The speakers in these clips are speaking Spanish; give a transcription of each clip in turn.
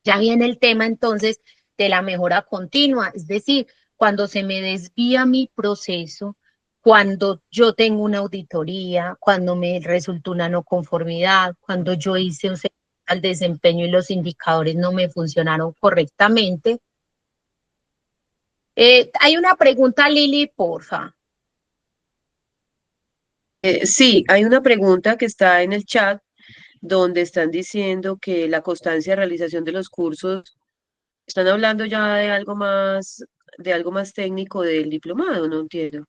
Ya viene el tema entonces de la mejora continua, es decir, cuando se me desvía mi proceso, cuando yo tengo una auditoría, cuando me resulta una no conformidad, cuando yo hice un seguimiento al desempeño y los indicadores no me funcionaron correctamente. Hay una pregunta, Lili, porfa. Sí, hay una pregunta que está en el chat donde están diciendo que la constancia de realización de los cursos, están hablando ya de algo más técnico del diplomado, no entiendo.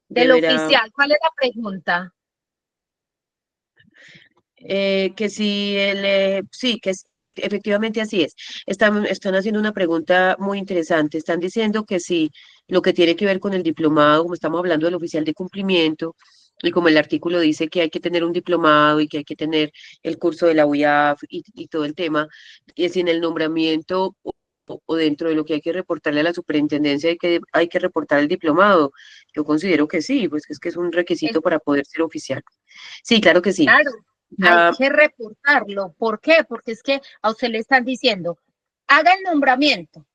Del Deberá, oficial, ¿cuál es la pregunta? que si sí, efectivamente así es. Están haciendo una pregunta muy interesante. Están diciendo que si lo que tiene que ver con el diplomado, como estamos hablando del oficial de cumplimiento, y como el artículo dice que hay que tener un diplomado y que hay que tener el curso de la UIAF y todo el tema, y si en el nombramiento o dentro de lo que hay que reportarle a la superintendencia hay que reportar el diplomado. Yo considero que sí, pues es que es un requisito para poder ser oficial. Sí, claro que sí. Claro, hay Ya, que reportarlo. ¿Por qué? Porque es que a usted le están diciendo, haga el nombramiento,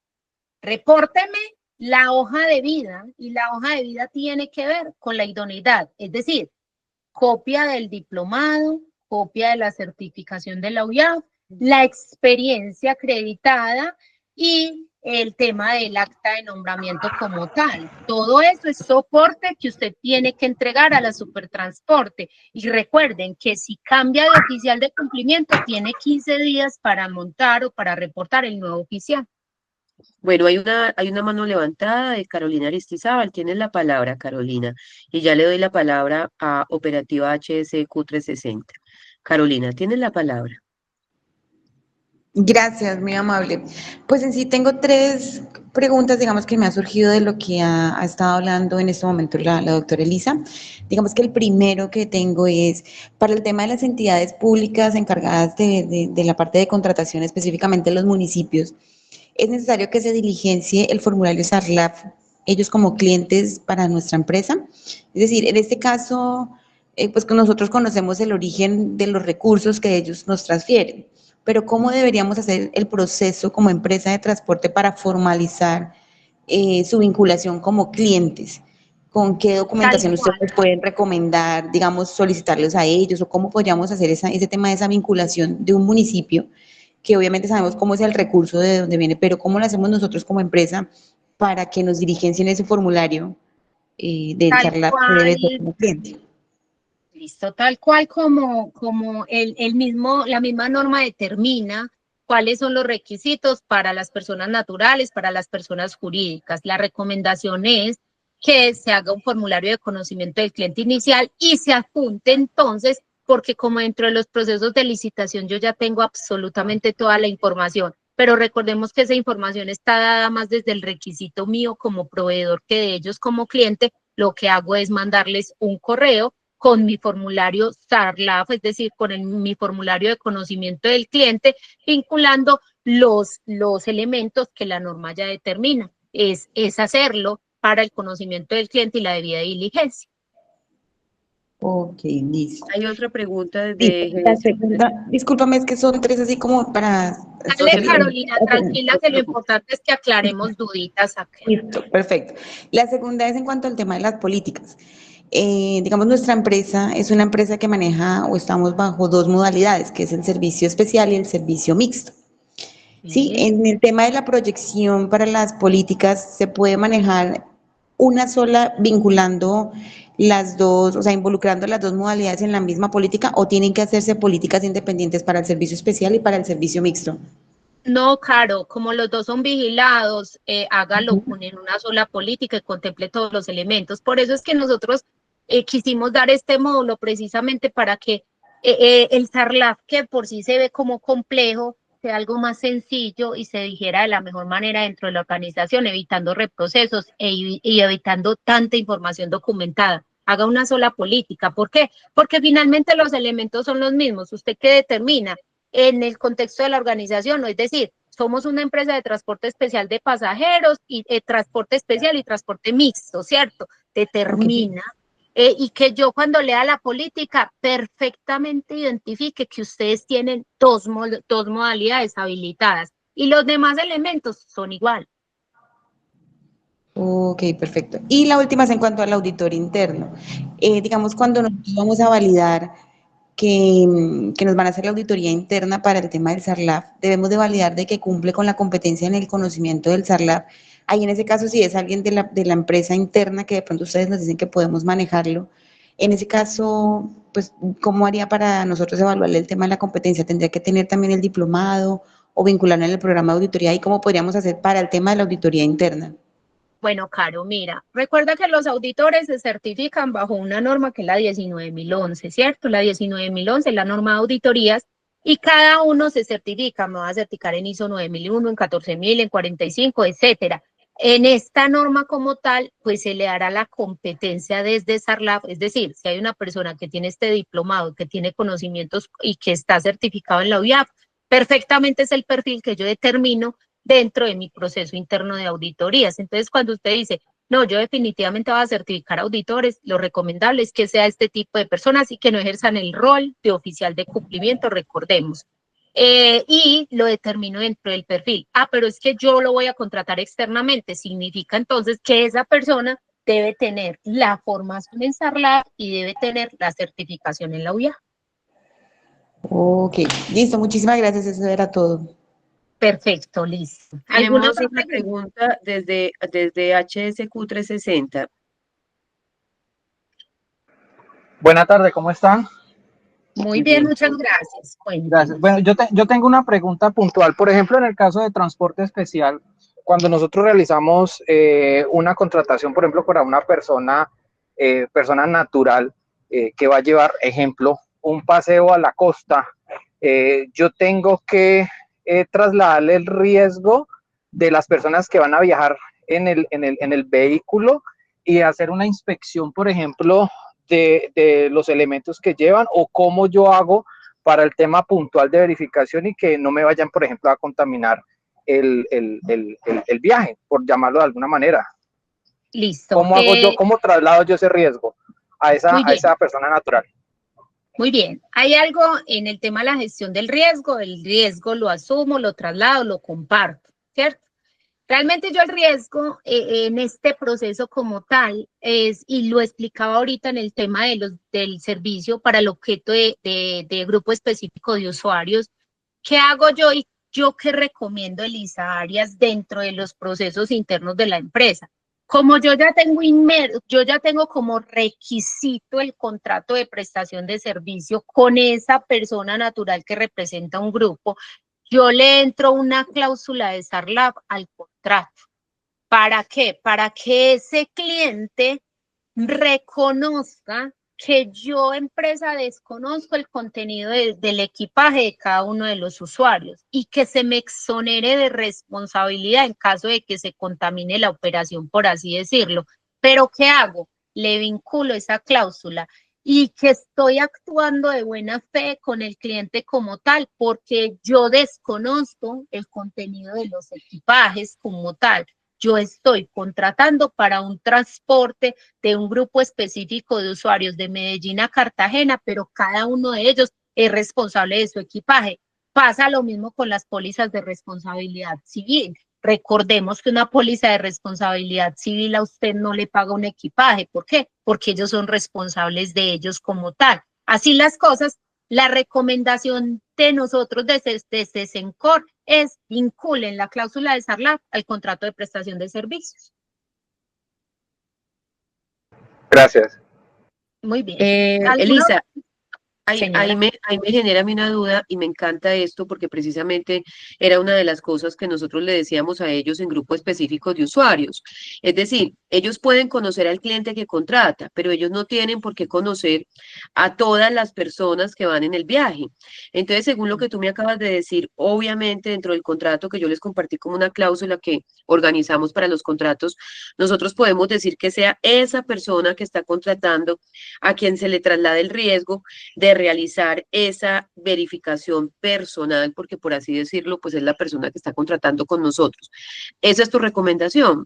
repórteme la hoja de vida y la hoja de vida tiene que ver con la idoneidad, es decir, copia del diplomado, copia de la certificación de la UIAF, la experiencia acreditada y el tema del acta de nombramiento como tal. Todo eso es soporte que usted tiene que entregar a la Supertransporte. Y recuerden que si cambia de oficial de cumplimiento, tiene 15 días para montar o para reportar el nuevo oficial. bueno, hay una mano levantada de Carolina Aristizábal. Tienes la palabra, Carolina. Y ya le doy la palabra a Operativa HSQ 360. Carolina, tienes la palabra. Gracias, muy amable. Pues en sí tengo tres preguntas, digamos, que me ha surgido de lo que ha estado hablando en este momento la doctora Elisa. Digamos que el primero que tengo es para el tema de las entidades públicas encargadas de la parte de contratación, específicamente los municipios. Es necesario que se diligencie el formulario SARLAF, ellos como clientes para nuestra empresa. Es decir, en este caso, pues que nosotros conocemos el origen de los recursos que ellos nos transfieren, pero ¿cómo deberíamos hacer el proceso como empresa de transporte para formalizar su vinculación como clientes? ¿Con qué Tal documentación ustedes cual. nos pueden recomendar, digamos, solicitarlos a ellos o cómo podríamos hacer ese tema de esa vinculación de un municipio, que obviamente sabemos cómo es el recurso de dónde viene, pero cómo lo hacemos nosotros como empresa para que nos dirigencien ese formulario del Tal charla que debe ser cual. como cliente? Listo, tal cual como la misma norma determina cuáles son los requisitos para las personas naturales, para las personas jurídicas. La recomendación es que se haga un formulario de conocimiento del cliente inicial y se adjunte entonces, porque como dentro de los procesos de licitación yo ya tengo absolutamente toda la información, pero recordemos que esa información está dada más desde el requisito mío como proveedor que de ellos como cliente. Lo que hago es mandarles un correo con mi formulario SARLAF, es decir, con mi formulario de conocimiento del cliente, vinculando los elementos que la norma ya determina. Es hacerlo para el conocimiento del cliente y la debida diligencia. Ok, listo. Hay otra pregunta Sí, de la gerencia. segunda, discúlpame, es que son tres así como para No Dale, te hacer. preocupes, Carolina, no tranquila, te que lo preocupes. importante es que aclaremos duditas acá. Listo, perfecto. La segunda es en cuanto al tema de las políticas. Digamos, nuestra empresa es una empresa que maneja o estamos bajo dos modalidades, que es el servicio especial y el servicio mixto. Sí, Sí. en el tema de la proyección para las políticas, ¿se puede manejar una sola vinculando las dos, o sea, involucrando las dos modalidades en la misma política o tienen que hacerse políticas independientes para el servicio especial y para el servicio mixto? No, Caro, como los dos son vigilados, hágalo en una sola política y contemple todos los elementos. Por eso es que nosotros quisimos dar este módulo precisamente para que el SARLAF, que por sí se ve como complejo, sea algo más sencillo y se dijera de la mejor manera dentro de la organización, evitando reprocesos y evitando tanta información documentada. Haga una sola política. ¿Por qué? Porque finalmente los elementos son los mismos. ¿Usted qué determina? En el contexto de la organización, ¿no? Es decir, somos una empresa de transporte especial de pasajeros y transporte especial y transporte mixto, ¿cierto? Ok. Determina y que yo cuando lea la política perfectamente identifique que ustedes tienen dos modalidades habilitadas. y los demás elementos son igual. Ok, perfecto. Y la última es en cuanto al auditor interno. Digamos, cuando nosotros vamos a validar que nos van a hacer la auditoría interna para el tema del SARLAF, debemos de validar de que cumple con la competencia en el conocimiento del SARLAF. Ahí en ese caso, si es alguien de la empresa interna, que de pronto ustedes nos dicen que podemos manejarlo, en ese caso, pues, ¿cómo haría para nosotros evaluarle el tema de la competencia? ¿Tendría que tener también el diplomado o vincularlo en el programa de auditoría? ¿Y cómo podríamos hacer para el tema de la auditoría interna? Bueno, Caro, mira, recuerda que los auditores se certifican bajo una norma que es la 19.011, ¿cierto? La 19.011 es la norma de auditorías y cada uno se certifica, me va a certificar en ISO 9001, en 14.000, en 45, etcétera. En esta norma como tal, pues se le dará la competencia desde SARLAF, es decir, si hay una persona que tiene este diplomado, que tiene conocimientos y que está certificado en la UIAF, perfectamente es el perfil que yo determino dentro de mi proceso interno de auditorías. Entonces, cuando usted dice, no, yo definitivamente voy a certificar auditores, lo recomendable es que sea este tipo de personas y que no ejerzan el rol de oficial de cumplimiento, recordemos. Y lo determino dentro del perfil. Ah, pero es que yo lo voy a contratar externamente. Significa entonces que esa persona debe tener la formación en SARLAF y debe tener la certificación en la UIA. Ok, listo, muchísimas gracias, eso era todo. Perfecto, listo. ¿Alguna Tenemos otra una pregunta? pregunta desde HSQ 360. Buenas tardes, ¿cómo están? Muy Muy bien, bien. muchas gracias. Gracias. Cuéntenos. Bueno, yo tengo una pregunta puntual. Por ejemplo, en el caso de transporte especial, cuando nosotros realizamos una contratación, por ejemplo, para una persona natural que va a llevar, ejemplo, un paseo a la costa, yo tengo que trasladarle el riesgo de las personas que van a viajar en el vehículo y hacer una inspección, por ejemplo, de los elementos que llevan o cómo yo hago para el tema puntual de verificación y que no me vayan, por ejemplo, a contaminar el viaje, por llamarlo de alguna manera. Listo. ¿Cómo hago yo, cómo traslado yo ese riesgo Muy a bien, esa persona natural? muy bien. Hay algo en el tema de la gestión del riesgo. El riesgo lo asumo, lo traslado, lo comparto, ¿cierto? Realmente yo el riesgo en este proceso como tal es, y lo explicaba ahorita en el tema del servicio para el objeto de grupo específico de usuarios, ¿qué hago yo y yo qué recomiendo, Elisa Arias, dentro de los procesos internos de la empresa? Como yo ya tengo como requisito el contrato de prestación de servicio con esa persona natural que representa un grupo, yo le entro una cláusula de SARLAF al contrato. ¿Para qué? Para que ese cliente reconozca que yo, empresa, desconozco el contenido del equipaje de cada uno de los usuarios y que se me exonere de responsabilidad en caso de que se contamine la operación, por así decirlo. Pero ¿qué hago? Le vinculo esa cláusula y que estoy actuando de buena fe con el cliente como tal, porque yo desconozco el contenido de los equipajes como tal. Yo estoy contratando para un transporte de un grupo específico de usuarios de Medellín a Cartagena, pero cada uno de ellos es responsable de su equipaje. Pasa lo mismo con las pólizas de responsabilidad civil. Recordemos que una póliza de responsabilidad civil a usted no le paga un equipaje. ¿Por qué? Porque ellos son responsables de ellos como tal. Así las cosas, la recomendación de nosotros desde Sencor es vinculen la cláusula de SARLAF al contrato de prestación de servicios. Gracias. Muy bien. Elisa, Señora? ahí me genera a mí una duda y me encanta esto porque precisamente era una de las cosas que nosotros le decíamos a ellos en grupo específico de usuarios. Es decir, ellos pueden conocer al cliente que contrata, pero ellos no tienen por qué conocer a todas las personas que van en el viaje. Entonces, según lo que tú me acabas de decir, obviamente dentro del contrato que yo les compartí como una cláusula que organizamos para los contratos, nosotros podemos decir que sea esa persona que está contratando a quien se le traslade el riesgo de realizar esa verificación personal, porque por así decirlo, pues es la persona que está contratando con nosotros. ¿Esa es tu recomendación?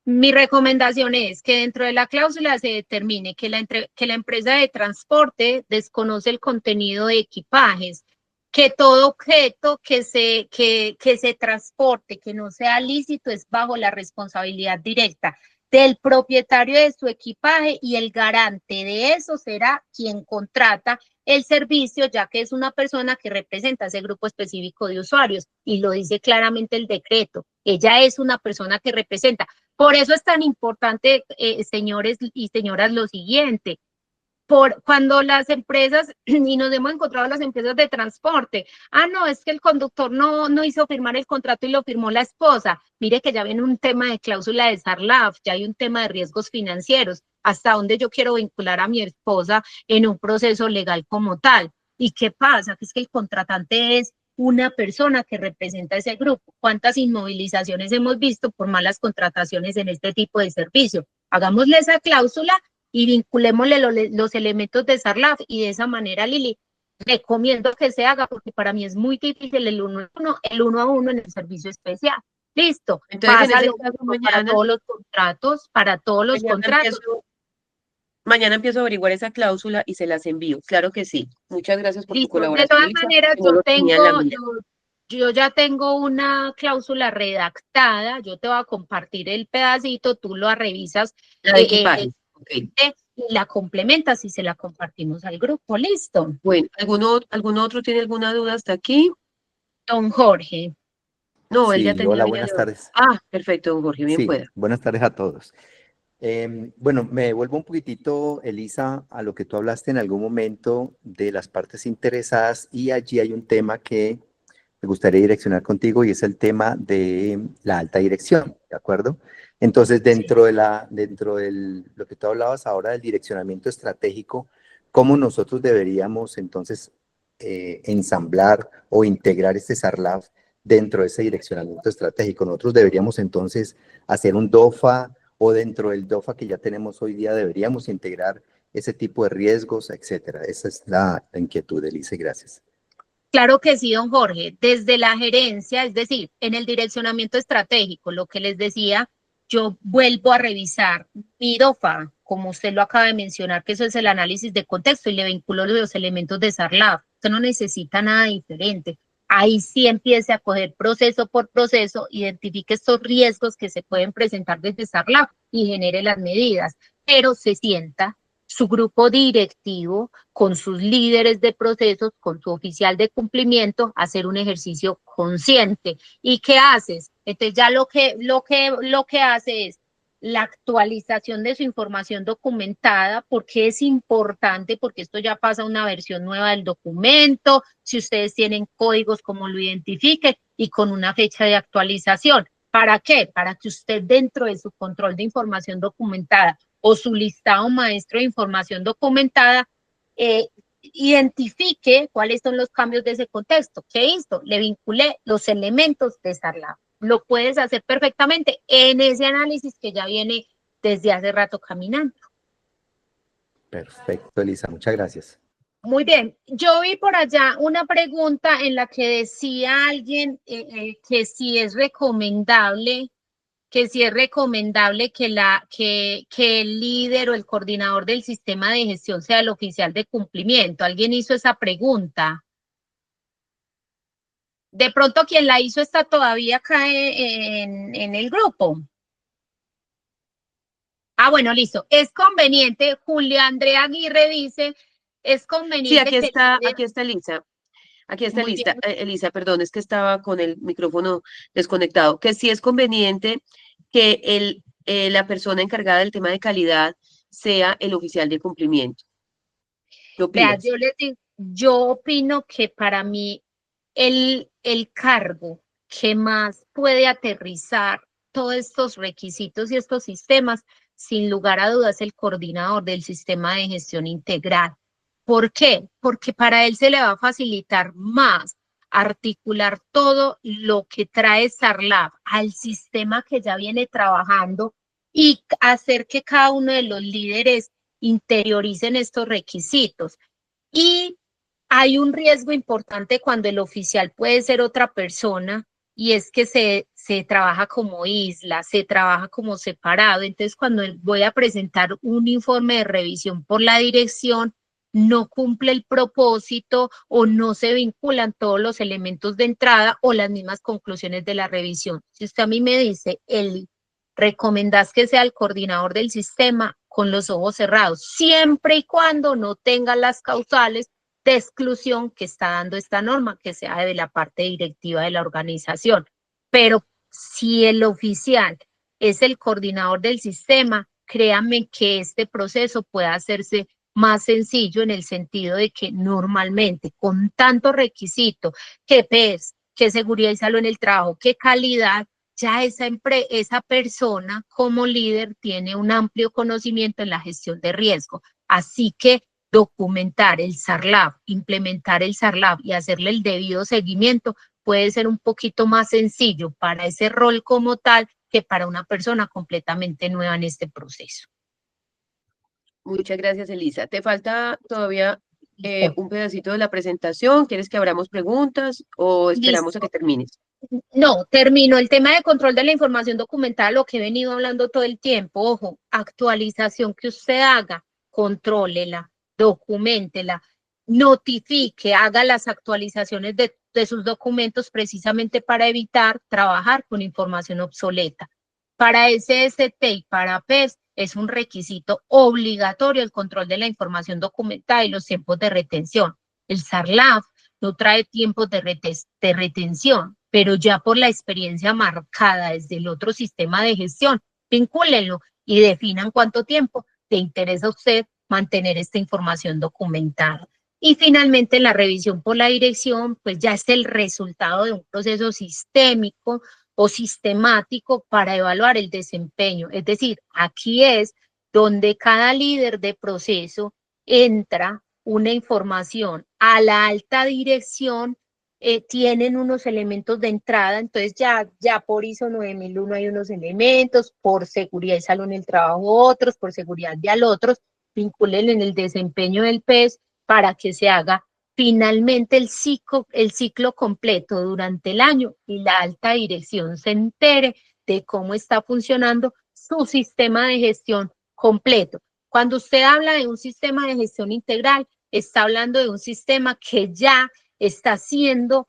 Mi recomendación es que dentro de la cláusula se determine que la empresa de transporte desconoce el contenido de equipajes que todo objeto que se transporte, que no sea lícito, es bajo la responsabilidad directa del propietario de su equipaje y el garante de eso será quien contrata el servicio, ya que es una persona que representa ese grupo específico de usuarios y lo dice claramente el decreto. Ella es una persona que representa. Por eso es tan importante, señores y señoras, lo siguiente. Cuando las empresas, y nos hemos encontrado las empresas de transporte, no, es que el conductor no hizo firmar el contrato y lo firmó la esposa. Mire que ya viene un tema de cláusula de SARLAF, ya hay un tema de riesgos financieros, hasta dónde yo quiero vincular a mi esposa en un proceso legal como tal. ¿Y qué pasa? Que es que el contratante es una persona que representa ese grupo. ¿Cuántas inmovilizaciones hemos visto por malas contrataciones en este tipo de servicio? Hagámosle esa cláusula y vinculémosle los elementos de SARLAF y de esa manera, Lili, recomiendo que se haga porque para mí es muy difícil el uno a uno en el servicio especial. Listo, Entonces, en ese pásalo caso, para todos los contratos, mañana mañana empiezo a averiguar esa cláusula y se las envío. Claro que sí. Muchas gracias por tu Listo, de colaboración, todas Lisa, maneras, que no lo tenía en la mira. yo ya tengo una cláusula redactada, yo te voy a compartir el pedacito, tú lo revisas. La de equipaje. Okay. Y la complementas y se la compartimos al grupo, listo. Bueno, ¿alguno otro tiene alguna duda hasta aquí? Don Jorge. No, él ya Sí, tenía. hola, buenas tardes. Perfecto, don Jorge, bien Sí, pueda. buenas tardes a todos. Bueno, me vuelvo un poquitito, Elisa, a lo que tú hablaste en algún momento de las partes interesadas y allí hay un tema que me gustaría direccionar contigo y es el tema de la alta dirección, ¿de acuerdo? Entonces, dentro de lo que tú hablabas ahora del direccionamiento estratégico, ¿cómo nosotros deberíamos entonces ensamblar o integrar este SARLAF dentro de ese direccionamiento estratégico? Nosotros deberíamos entonces hacer un DOFA o dentro del DOFA que ya tenemos hoy día deberíamos integrar ese tipo de riesgos, etcétera. Esa es la inquietud, Elisa, gracias. Claro que sí, don Jorge. Desde la gerencia, es decir, en el direccionamiento estratégico, lo que les decía, yo vuelvo a revisar mi DOFA, como usted lo acaba de mencionar, que eso es el análisis de contexto y le vinculo los elementos de SARLAF. Usted no necesita nada diferente. Ahí sí empiece a coger proceso por proceso, identifique estos riesgos que se pueden presentar desde SARLAF y genere las medidas, pero se sienta su grupo directivo con sus líderes de procesos, con su oficial de cumplimiento, hacer un ejercicio consciente. ¿Y qué haces? Entonces ya lo que hace es la actualización de su información documentada, porque es importante, porque esto ya pasa a una versión nueva del documento, si ustedes tienen códigos, como lo identifiquen, y con una fecha de actualización. ¿Para qué? Para que usted dentro de su control de información documentada o su listado maestro de información documentada, identifique cuáles son los cambios de ese contexto. ¿Qué hizo? Le vinculé los elementos de SARLAF. Lo puedes hacer perfectamente en ese análisis que ya viene desde hace rato caminando. Perfecto, Elisa, muchas gracias. Muy bien, yo vi por allá una pregunta en la que decía alguien que si es recomendable que el líder o el coordinador del sistema de gestión sea el oficial de cumplimiento. ¿Alguien hizo esa pregunta? De pronto quien la hizo está todavía acá en el grupo. Bueno, listo. Es conveniente, Julia Andrea Aguirre dice, es conveniente. Sí, aquí está Elisa. Aquí está Elisa, perdón, es que estaba con el micrófono desconectado. Que sí es conveniente que la persona encargada del tema de calidad sea el oficial de cumplimiento. ¿Qué opinas? Vea, yo opino que para mí el cargo que más puede aterrizar todos estos requisitos y estos sistemas, sin lugar a dudas, el coordinador del sistema de gestión integral. ¿Por qué? Porque para él se le va a facilitar más articular todo lo que trae SARLAF al sistema que ya viene trabajando y hacer que cada uno de los líderes interioricen estos requisitos. Y hay un riesgo importante cuando el oficial puede ser otra persona y es que se trabaja como isla, se trabaja como separado. Entonces, cuando voy a presentar un informe de revisión por la dirección, no cumple el propósito o no se vinculan todos los elementos de entrada o las mismas conclusiones de la revisión. Si usted a mí me dice, Eli, recomendás que sea el coordinador del sistema, con los ojos cerrados, siempre y cuando no tenga las causales de exclusión que está dando esta norma, que sea de la parte directiva de la organización. Pero si el oficial es el coordinador del sistema, créanme que este proceso puede hacerse más sencillo en el sentido de que normalmente con tanto requisito, que PES, que seguridad y salud en el trabajo, que calidad, ya esa persona como líder tiene un amplio conocimiento en la gestión de riesgo. Así que documentar el SARLAB, implementar el SARLAB y hacerle el debido seguimiento puede ser un poquito más sencillo para ese rol como tal que para una persona completamente nueva en este proceso. Muchas gracias, Elisa. ¿Te falta todavía un pedacito de la presentación? ¿Quieres que abramos preguntas o esperamos a que termines? No, termino. El tema de control de la información documental, lo que he venido hablando todo el tiempo. Ojo, actualización que usted haga, contrólela, documéntela, notifique, haga las actualizaciones de sus documentos precisamente para evitar trabajar con información obsoleta. Para SST y para PES es un requisito obligatorio el control de la información documental y los tiempos de retención. El SARLAB no trae tiempos de retención, pero ya por la experiencia marcada desde el otro sistema de gestión, vincúlenlo y definan cuánto tiempo le interesa a usted mantener esta información documentada. Y finalmente la revisión por la dirección, pues ya es el resultado de un proceso sistémico o sistemático para evaluar el desempeño. Es decir, aquí es donde cada líder de proceso entra una información a la alta dirección, tienen unos elementos de entrada, entonces ya por ISO 9001 hay unos elementos, por seguridad y salud en el trabajo otros, por seguridad vial otros, vinculen en el desempeño del PES para que se haga finalmente el ciclo completo durante el año y la alta dirección se entere de cómo está funcionando su sistema de gestión completo. Cuando usted habla de un sistema de gestión integral, está hablando de un sistema que ya está siendo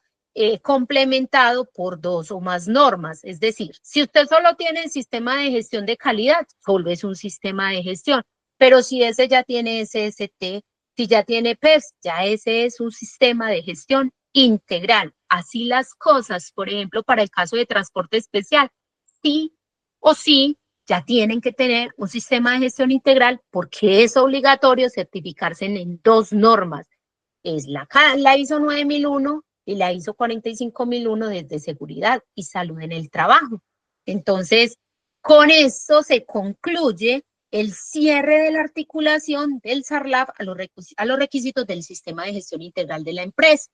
complementado por 2 o más normas. Es decir, si usted solo tiene el sistema de gestión de calidad, solo es un sistema de gestión. Pero si ese ya tiene SST, si ya tiene PES, ya ese es un sistema de gestión integral. Así las cosas, por ejemplo, para el caso de transporte especial, sí o sí, ya tienen que tener un sistema de gestión integral porque es obligatorio certificarse en 2 normas. Es la ISO 9001 y la ISO 45001 desde seguridad y salud en el trabajo. Entonces, con eso se concluye el cierre de la articulación del SARLAB a los requisitos del sistema de gestión integral de la empresa.